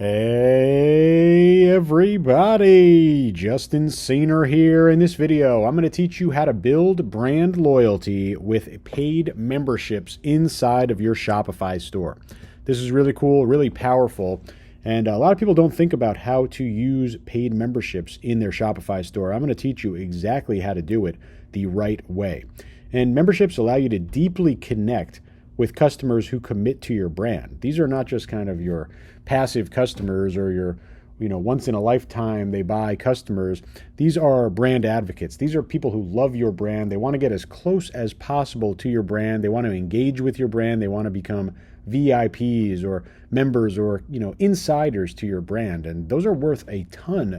Hey everybody, Justin Sainer here. In this video, I'm going to teach you how to build brand loyalty with paid memberships inside of your Shopify store. This is really cool, really powerful, and a lot of people don't think about how to use paid memberships in their Shopify store. I'm going to teach you exactly how to do it the right way. And memberships allow you to deeply connect with customers who commit to your brand. These are not just kind of your passive customers or your, once in a lifetime they buy customers. These are brand advocates. These are people who love your brand. They want to get as close as possible to your brand. They want to engage with your brand. They want to become VIPs or members or, insiders to your brand. And those are worth a ton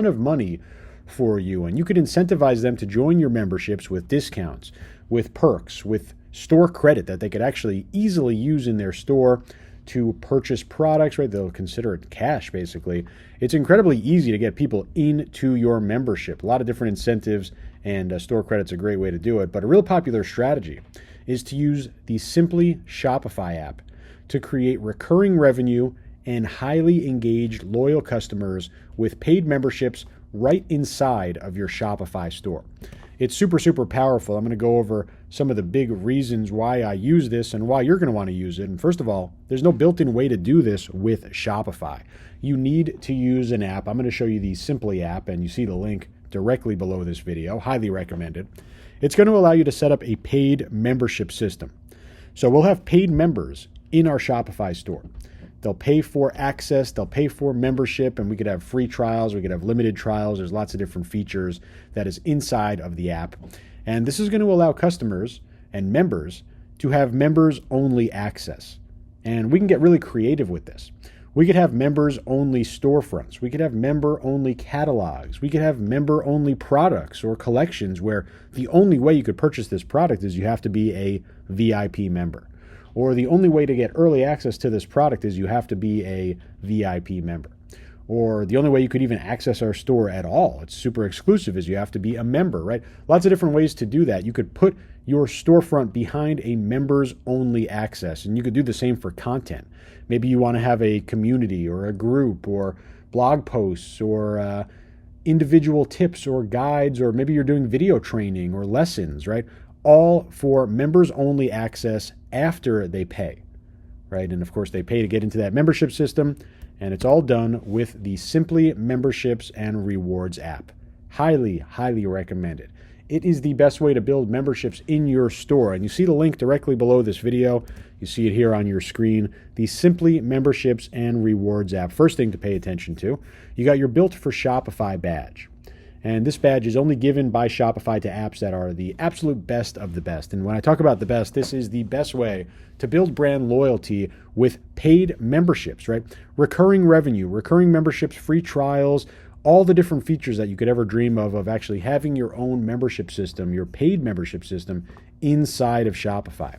of money for you. And you could incentivize them to join your memberships with discounts, with perks, with store credit that they could actually easily use in their store to purchase products, right? They'll consider it cash, basically. It's incredibly easy to get people into your membership. A lot of different incentives, and store credit's a great way to do it. But a real popular strategy is to use the Simply Shopify app to create recurring revenue and highly engaged, loyal customers with paid memberships right inside of your Shopify store. It's super powerful. I'm going to go over some of the big reasons why I use this and why you're going to want to use it. And first of all, there's no built-in way to do this with Shopify. You need to use an app. I'm going to show you the Simply app, and you see the link directly below this video. Highly recommended. It's going to allow you to set up a paid membership system. So we'll have paid members in our Shopify store. They'll pay for access, they'll pay for membership, and we could have free trials, we could have limited trials. There's lots of different features that is inside of the app. And this is going to allow customers and members to have members-only access. And we can get really creative with this. We could have members-only storefronts. We could have member-only catalogs. We could have member-only products or collections where the only way you could purchase this product is you have to be a VIP member. Or the only way to get early access to this product is you have to be a VIP member. Or the only way you could even access our store at all, it's super exclusive, is you have to be a member, right? Lots of different ways to do that. You could put your storefront behind a members only access, and you could do the same for content. Maybe you want to have a community or a group or blog posts or individual tips or guides, or maybe you're doing video training or lessons, right? All for members only access after they pay, right? And of course they pay to get into that membership system, and it's all done with the Simply Memberships and Rewards app. Highly recommended. It is the best way to build memberships in your store, and you see the link directly below this video. You see it here on your screen, the Simply Memberships and Rewards app. First thing to pay attention to, you got your Built for Shopify badge. And this badge is only given by Shopify to apps that are the absolute best of the best. And when I talk about the best, this is the best way to build brand loyalty with paid memberships, right? Recurring revenue, recurring memberships, free trials, all the different features that you could ever dream of actually having your own membership system, your paid membership system inside of Shopify.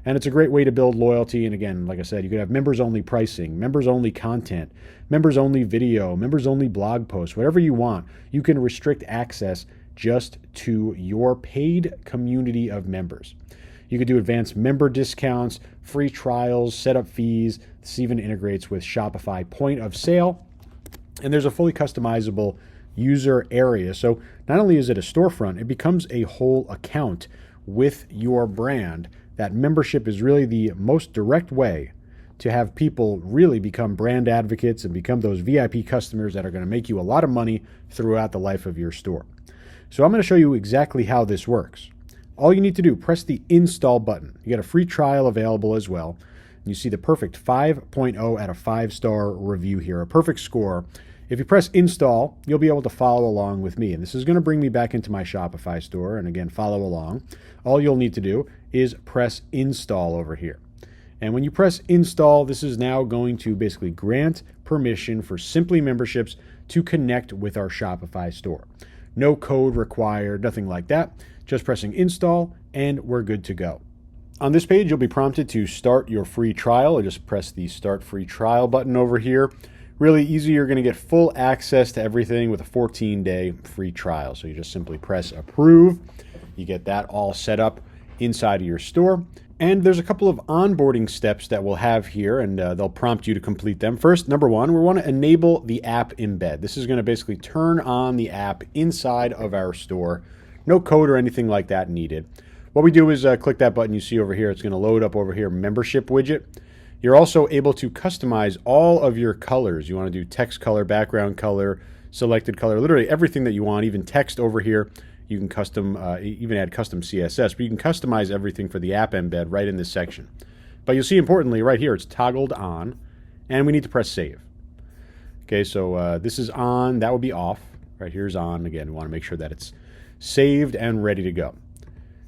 And it's a great way to build loyalty. And again, like I said, you could have members-only pricing, members-only content, members-only video, members-only blog posts, whatever you want. You can restrict access just to your paid community of members. You could do advanced member discounts, free trials, setup fees. This even integrates with Shopify Point of Sale. And there's a fully customizable user area. So not only is it a storefront, it becomes a whole account with your brand. That membership is really the most direct way to have people really become brand advocates and become those VIP customers that are going to make you a lot of money throughout the life of your store. So I'm going to show you exactly how this works. All you need to do, press the install button. You get a free trial available as well. You see the perfect 5.0 out of 5-star review here, a perfect score. If you press install, you'll be able to follow along with me. And this is going to bring me back into my Shopify store. And again, follow along. All you'll need to do is press install over here. And when you press install, this is now going to basically grant permission for Simply Memberships to connect with our Shopify store. No code required, nothing like that. Just pressing install and we're good to go. On this page, you'll be prompted to start your free trial. Or just press the start free trial button over here. Really easy. You're going to get full access to everything with a 14-day free trial. So you just simply press approve. You get that all set up inside of your store. And there's a couple of onboarding steps that we'll have here, and they'll prompt you to complete them. First, number one, we want to enable the app embed. This is going to basically turn on the app inside of our store. No code or anything like that needed. What we do is click that button you see over here. It's going to load up over here, membership widget. You're also able to customize all of your colors. You want to do text color, background color, selected color, literally everything that you want, even text over here. You can custom, even add custom CSS, but you can customize everything for the app embed right in this section. But you'll see importantly right here, it's toggled on, and we need to press save. Okay, so this is on, that would be off. Right here's on. Again, we want to make sure that it's saved and ready to go.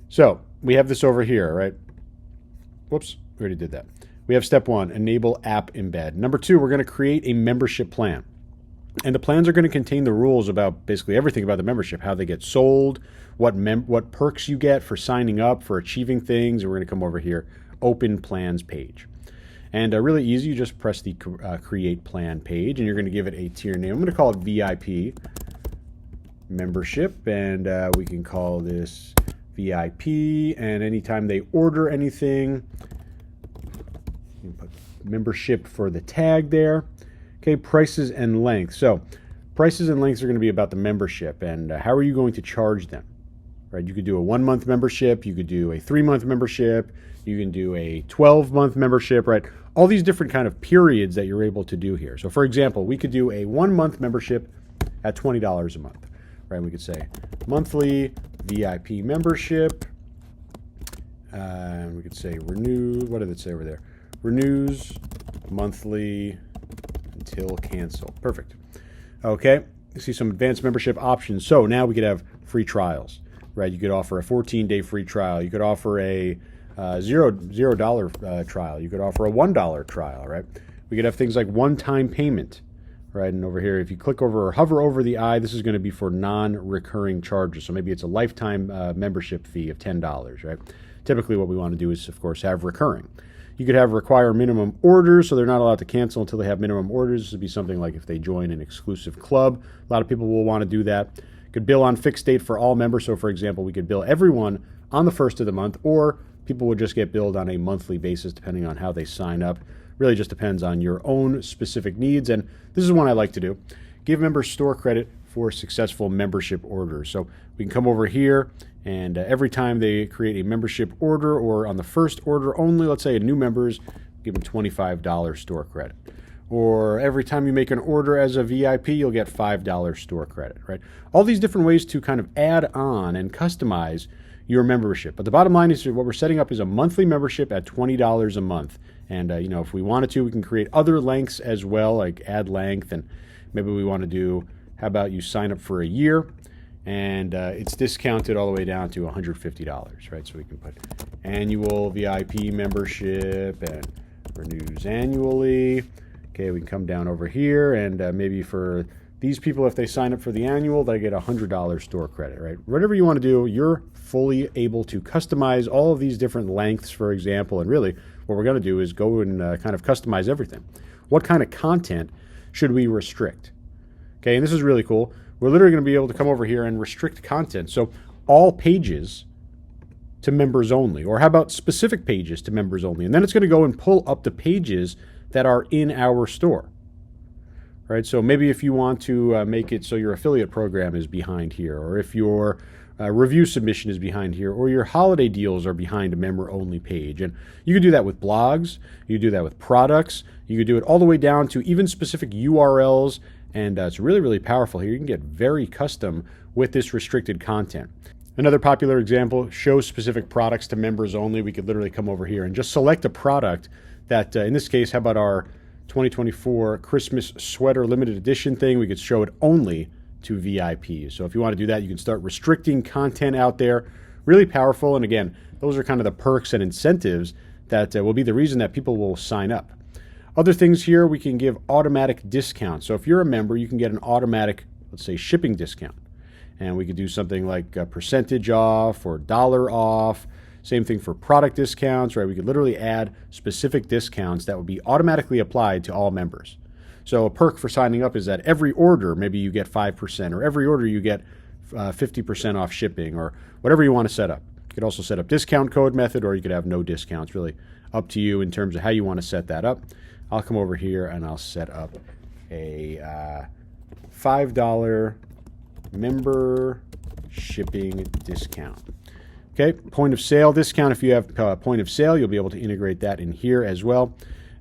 So we have this over here, right? Whoops, we already did that. We have step one, enable app embed. Number two, we're going to create a membership plan. And the plans are going to contain the rules about basically everything about the membership, how they get sold, what perks you get for signing up, for achieving things. And we're going to come over here, open plans page. And really easy, you just press the create plan page, and you're going to give it a tier name. I'm going to call it VIP membership, and we can call this VIP. And anytime they order anything, you can put membership for the tag there. Okay, prices and length. So prices and lengths are going to be about the membership and how are you going to charge them, right? You could do a 1-month membership. You could do a 3-month membership. You can do a 12-month membership, right? All these different kind of periods that you're able to do here. So for example, we could do a 1-month membership at $20 a month, right? We could say monthly VIP membership. We could say renew, what did it say over there? Renews monthly until cancel. Perfect. Okay, you see some advanced membership options. So now we could have free trials, right? You could offer a 14-day free trial. You could offer a $0 trial. You could offer a $1 trial, right? We could have things like one-time payment, right? And over here, if you click over or hover over the I, this is going to be for non-recurring charges. So maybe it's a lifetime membership fee of $10, right? Typically what we want to do is, of course, have recurring. You could have require minimum orders, so they're not allowed to cancel until they have minimum orders. This would be something like if they join an exclusive club. A lot of people will want to do that. You could bill on fixed date for all members. So for example, we could bill everyone on the first of the month, or people would just get billed on a monthly basis depending on how they sign up. Really just depends on your own specific needs. And this is one I like to do. Give members store credit for successful membership orders. So we can come over here and every time they create a membership order or on the first order only, let's say a new members, give them $25 store credit. Or every time you make an order as a VIP, you'll get $5 store credit, right? All these different ways to kind of add on and customize your membership. But the bottom line is what we're setting up is a monthly membership at $20 a month. And, if we wanted to, we can create other lengths as well, like add length. And maybe we want to do, how about you sign up for a year? And it's discounted all the way down to $150, right? So we can put annual VIP membership and renews annually. Okay, we can come down over here and maybe for these people, if they sign up for the annual, they get $100 store credit, right? Whatever you want to do, you're fully able to customize all of these different lengths, for example. And really, what we're going to do is go and kind of customize everything. What kind of content should we restrict? Okay, and this is really cool. We're literally going to be able to come over here and restrict content. So all pages to members only, or how about specific pages to members only? And then it's going to go and pull up the pages that are in our store, right? So maybe if you want to make it so your affiliate program is behind here, or if your review submission is behind here, or your holiday deals are behind a member-only page. And you could do that with blogs, you could do that with products, you could do it all the way down to even specific URLs. And it's really, really powerful here. You can get very custom with this restricted content. Another popular example, show specific products to members only. We could literally come over here and just select a product that, in this case, how about our 2024 Christmas sweater limited edition thing? We could show it only to VIPs. So if you want to do that, you can start restricting content out there. Really powerful. And again, those are kind of the perks and incentives that will be the reason that people will sign up. Other things here, we can give automatic discounts. So if you're a member, you can get an automatic, let's say, shipping discount. And we could do something like a percentage off or dollar off. Same thing for product discounts, right? We could literally add specific discounts that would be automatically applied to all members. So a perk for signing up is that every order, maybe you get 5%, or every order you get 50% off shipping, or whatever you want to set up. You could also set up discount code method, or you could have no discounts. Really up to you in terms of how you want to set that up. I'll come over here and I'll set up a $5 member shipping discount. Okay, point of sale discount. If you have point of sale, you'll be able to integrate that in here as well.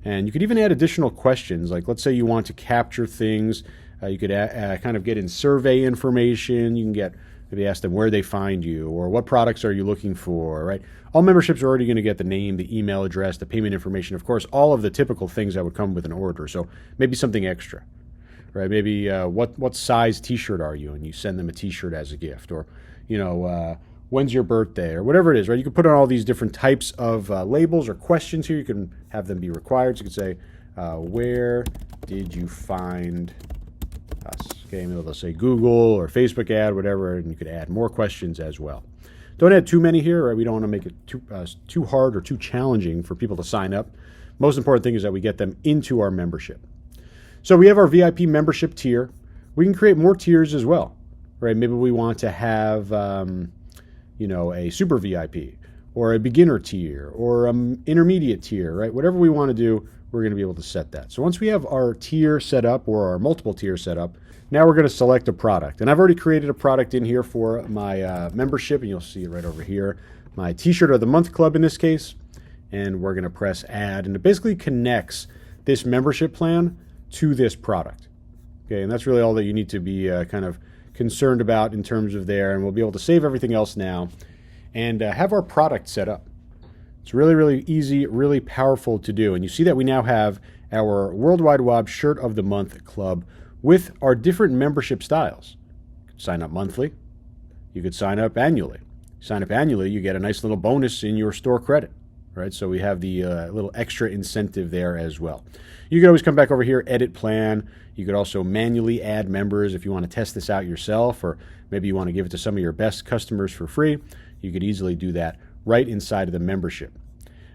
And you could even add additional questions. Like, let's say you want to capture things. You could kind of get in survey information. You can get, maybe ask them where they find you or what products are you looking for, right? All memberships are already going to get the name, the email address, the payment information, of course, all of the typical things that would come with an order. So maybe something extra, right? Maybe what size t-shirt are you? And you send them a t-shirt as a gift, or, when's your birthday, or whatever it is, right? You can put on all these different types of labels or questions here. You can have them be required. So you could say, where did you find us? Okay, maybe they'll say Google or Facebook ad, whatever, and you could add more questions as well. Don't add too many here, right? We don't want to make it too hard or too challenging for people to sign up. Most important thing is that we get them into our membership. So we have our VIP membership tier. We can create more tiers as well, right? Maybe we want to have, a super VIP or a beginner tier or an intermediate tier, right? Whatever we want to do, we're going to be able to set that. So once we have our tier set up or our multiple tiers set up, now we're going to select a product. And I've already created a product in here for my membership, and you'll see it right over here. My T-shirt of the month club in this case. And we're going to press add, and it basically connects this membership plan to this product. Okay, and that's really all that you need to be kind of concerned about in terms of there, and we'll be able to save everything else now and have our product set up. It's really, really easy, really powerful to do. And you see that we now have our Worldwide Wob Shirt of the Month Club with our different membership styles. You could sign up monthly. You could sign up annually. Sign up annually, you get a nice little bonus in your store credit, right? So we have the little extra incentive there as well. You can always come back over here, edit plan. You could also manually add members if you want to test this out yourself, or maybe you want to give it to some of your best customers for free. You could easily do that right inside of the membership.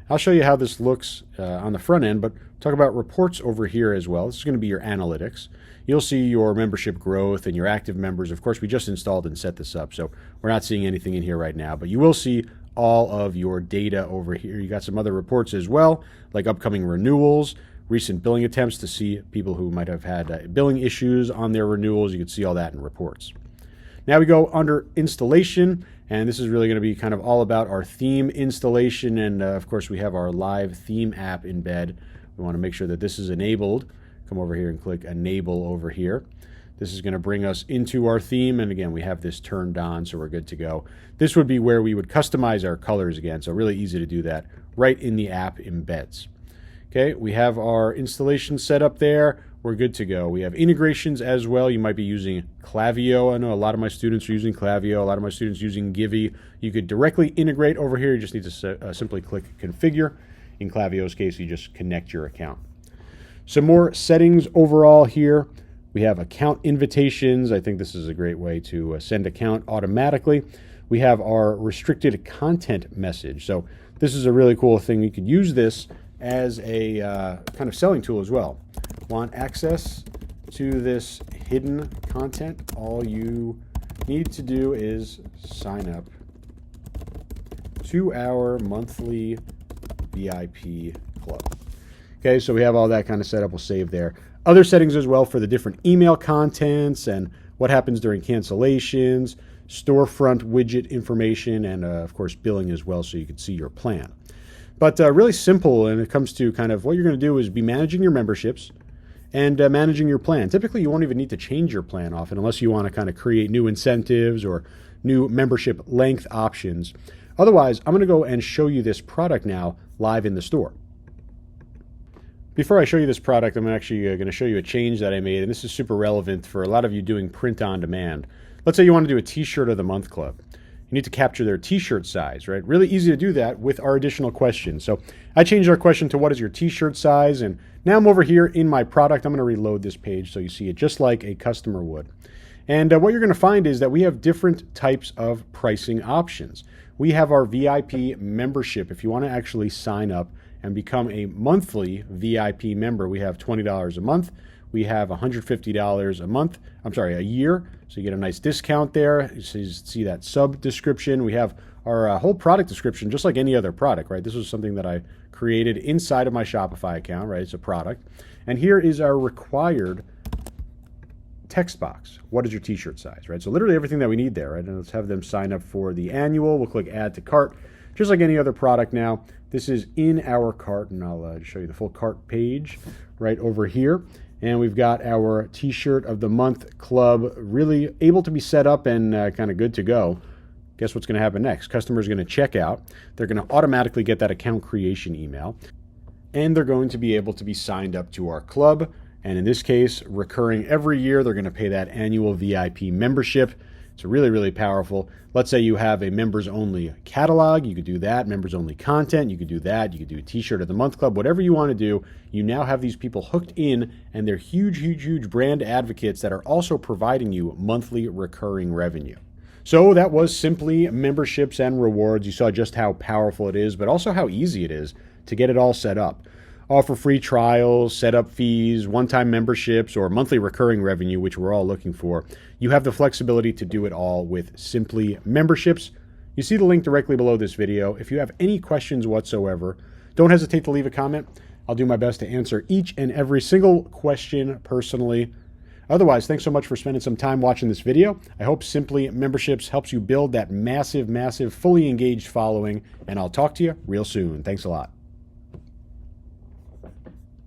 I'll show you how this looks on the front end, but talk about reports over here as well. This is going to be your analytics. You'll see your membership growth and your active members. Of course, we just installed and set this up, so we're not seeing anything in here right now, but you will see all of your data over here. You got some other reports as well, like upcoming renewals, recent billing attempts to see people who might have had billing issues on their renewals. You can see all that in reports. Now we go under installation, and this is really going to be kind of all about our theme installation. And of course, we have our live theme app in bed. We want to make sure that this is enabled. Come over here and click enable over here. This is going to bring us into our theme. And again, we have this turned on, so we're good to go. This would be where we would customize our colors again. So really easy to do that right in the app embeds. Okay, we have our installation set up there. We're good to go. We have integrations as well. You might be using Klaviyo. I know a lot of my students are using Klaviyo. A lot of my students are using Givy. You could directly integrate over here. You just need to simply click configure. In Klaviyo's case, you just connect your account. Some more settings overall here. We have account invitations. I think this is a great way to send account automatically. We have our restricted content message. So this is a really cool thing. You could use this as a kind of selling tool as well. Want access to this hidden content? All you need to do is sign up to our monthly VIP club. Okay, so we have all that kind of set up. We'll save there. Other settings as well for the different email contents and what happens during cancellations, storefront widget information, and of course billing as well, so you can see your plan. But really simple when it comes to kind of what you're going to do is be managing your memberships and managing your plan. Typically, you won't even need to change your plan often unless you want to kind of create new incentives or new membership length options. Otherwise, I'm going to go and show you this product now live in the store. Before I show you this product, I'm actually going to show you a change that I made, and this is super relevant for a lot of you doing print on demand. Let's say you want to do a T-shirt of the month club. You need to capture their T-shirt size, right? Really easy to do that with our additional questions. So I changed our question to what is your T-shirt size, and now I'm over here in my product. I'm going to reload this page so you see it just like a customer would. And what you're going to find is that we have different types of pricing options. We have our VIP membership. If you want to actually sign up and become a monthly VIP member, we have $20 a month. We have $150 a year. So you get a nice discount there. You see that sub description. We have our whole product description, just like any other product, right? This was something that I created inside of my Shopify account, right? It's a product. And here is our required text box. What is your t-shirt size, right? So literally everything that we need there, right? And let's have them sign up for the annual. We'll click add to cart, just like any other product now. This is in our cart, and I'll show you the full cart page right over here. And we've got our t-shirt of the month club really able to be set up and kind of good to go. Guess what's going to happen next? Customer's going to check out. They're going to automatically get that account creation email, and they're going to be able to be signed up to our club. And in this case, recurring every year, they're going to pay that annual VIP membership. It's really, really powerful. Let's say you have a members only catalog. You could do that. Members only content. You could do that. You could do a t-shirt of the month club, whatever you want to do. You now have these people hooked in, and they're huge, huge, huge brand advocates that are also providing you monthly recurring revenue. So that was simply memberships and rewards. You saw just how powerful it is, but also how easy it is to get it all set up. Offer free trials, setup fees, one-time memberships, or monthly recurring revenue, which we're all looking for. You have the flexibility to do it all with Simply Memberships. You see the link directly below this video. If you have any questions whatsoever, don't hesitate to leave a comment. I'll do my best to answer each and every single question personally. Otherwise, thanks so much for spending some time watching this video. I hope Simply Memberships helps you build that massive, massive, fully engaged following, and I'll talk to you real soon. Thanks a lot.